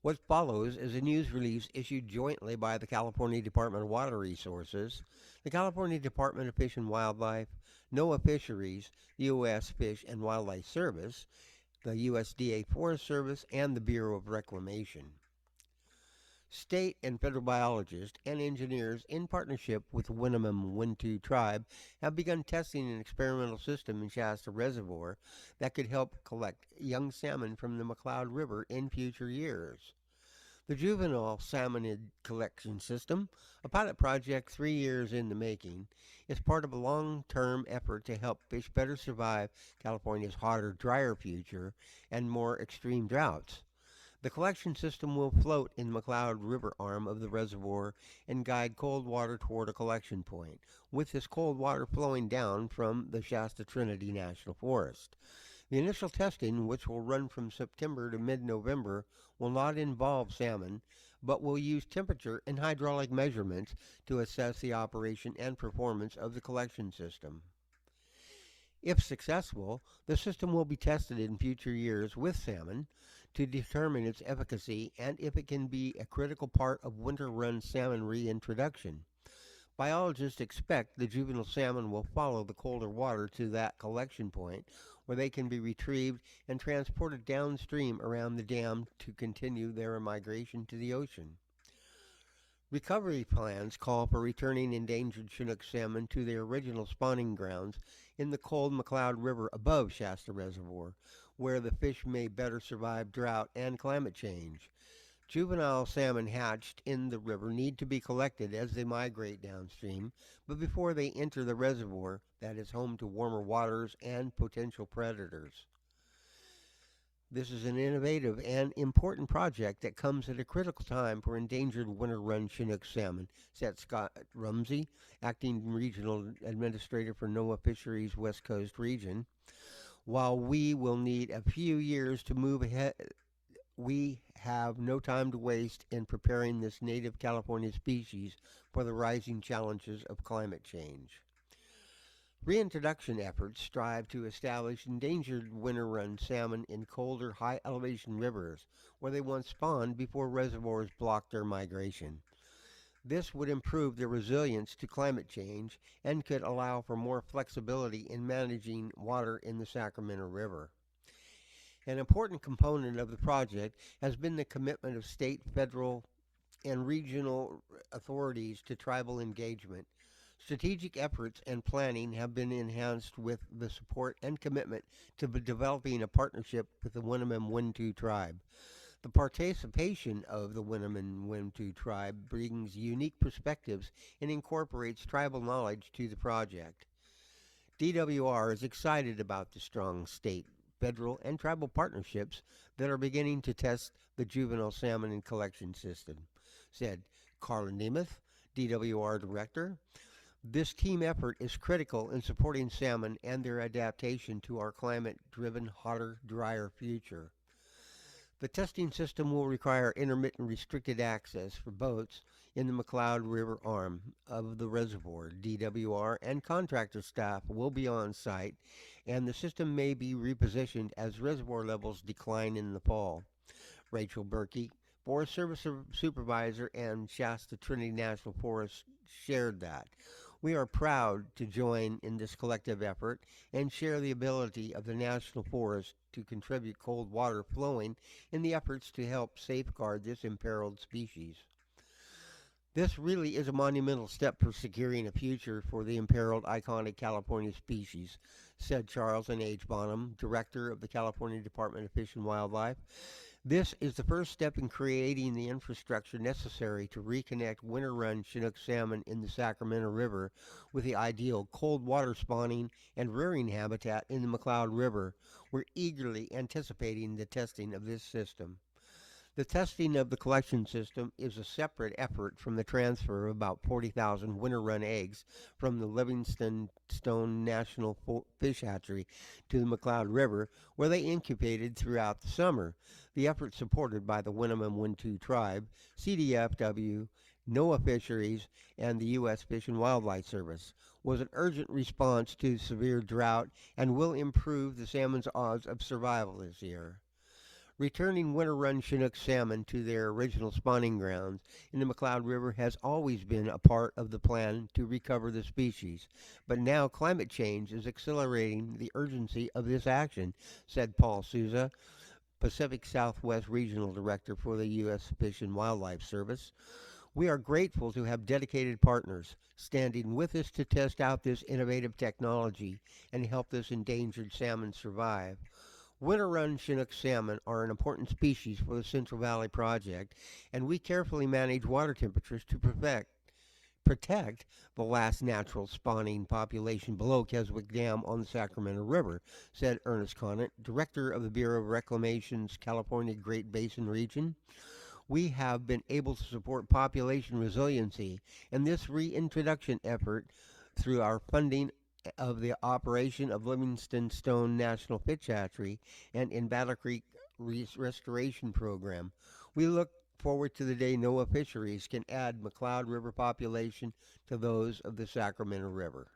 What follows is a news release issued jointly by the California Department of Water Resources, the California Department of Fish and Wildlife, NOAA Fisheries, the U.S. Fish and Wildlife Service, the USDA Forest Service, and the Bureau of Reclamation. State and federal biologists and engineers, in partnership with the Winnemem Wintu Tribe, have begun testing an experimental system in Shasta Reservoir that could help collect young salmon from the McCloud River in future years. The juvenile salmonid collection system, a pilot project 3 years in the making, is part of a long-term effort to help fish better survive California's hotter, drier future and more extreme droughts. The collection system will float in the McCloud River arm of the reservoir and guide cold water toward a collection point, with this cold water flowing down from the Shasta Trinity National Forest. The initial testing, which will run from September to mid-November, will not involve salmon, but will use temperature and hydraulic measurements to assess the operation and performance of the collection system. If successful, the system will be tested in future years with salmon to determine its efficacy and if it can be a critical part of winter run salmon reintroduction. Biologists expect the juvenile salmon will follow the colder water to that collection point where they can be retrieved and transported downstream around the dam to continue their migration to the ocean. Recovery plans call for returning endangered Chinook salmon to their original spawning grounds in the cold McCloud River above Shasta Reservoir, where the fish may better survive drought and climate change. Juvenile salmon hatched in the river need to be collected as they migrate downstream, but before they enter the reservoir that is home to warmer waters and potential predators. This is an innovative and important project that comes at a critical time for endangered winter run Chinook salmon, said Scott Rumsey, acting regional administrator for NOAA Fisheries West Coast region. While we will need a few years to move ahead, we have no time to waste in preparing this native California species for the rising challenges of climate change. Reintroduction efforts strive to establish endangered winter run salmon in colder, high elevation rivers where they once spawned before reservoirs blocked their migration. This would improve their resilience to climate change and could allow for more flexibility in managing water in the Sacramento River. An important component of the project has been the commitment of state, federal, and regional authorities to tribal engagement. Strategic efforts and planning have been enhanced with the support and commitment to developing a partnership with the Winnemem Wintu Tribe. The participation of the Winnemem Wintu Tribe brings unique perspectives and incorporates tribal knowledge to the project. DWR is excited about the strong state, federal, and tribal partnerships that are beginning to test the juvenile salmon and collection system, said Carla Nemeth, DWR Director. This team effort is critical in supporting salmon and their adaptation to our climate-driven, hotter, drier future. The testing system will require intermittent restricted access for boats in the McCloud River arm of the reservoir. DWR and contractor staff will be on site, and the system may be repositioned as reservoir levels decline in the fall. Rachel Berkey, Forest Service Supervisor and Shasta Trinity National Forest, shared that. We are proud to join in this collective effort and share the ability of the National Forest to contribute cold water flowing in the efforts to help safeguard this imperiled species. This really is a monumental step for securing a future for the imperiled iconic California species, said Charles N. H. Bonham, Director of the California Department of Fish and Wildlife. This is the first step in creating the infrastructure necessary to reconnect winter-run Chinook salmon in the Sacramento River with the ideal cold water spawning and rearing habitat in the McCloud River. We're eagerly anticipating the testing of this system. The testing of the collection system is a separate effort from the transfer of about 40,000 winter-run eggs from the Livingston Stone National Fish Hatchery to the McCloud River, where they incubated throughout the summer. The effort, supported by the Winnemem Wintu Tribe, CDFW, NOAA Fisheries, and the U.S. Fish and Wildlife Service, was an urgent response to severe drought and will improve the salmon's odds of survival this year. Returning winter run Chinook salmon to their original spawning grounds in the McCloud River has always been a part of the plan to recover the species, but now climate change is accelerating the urgency of this action, said Paul Souza, Pacific Southwest Regional Director for the U.S. Fish and Wildlife Service. We are grateful to have dedicated partners standing with us to test out this innovative technology and help this endangered salmon survive. Winter run Chinook salmon are an important species for the Central Valley Project, and we carefully manage water temperatures to protect the last natural spawning population below Keswick Dam on the Sacramento River, said Ernest Conant, Director of the Bureau of Reclamation's California Great Basin Region. We have been able to support population resiliency in this reintroduction effort through our funding of the operation of Livingston Stone National Fish Hatchery and in Battle Creek Restoration Program. We look forward to the day NOAA Fisheries can add McCloud River population to those of the Sacramento River.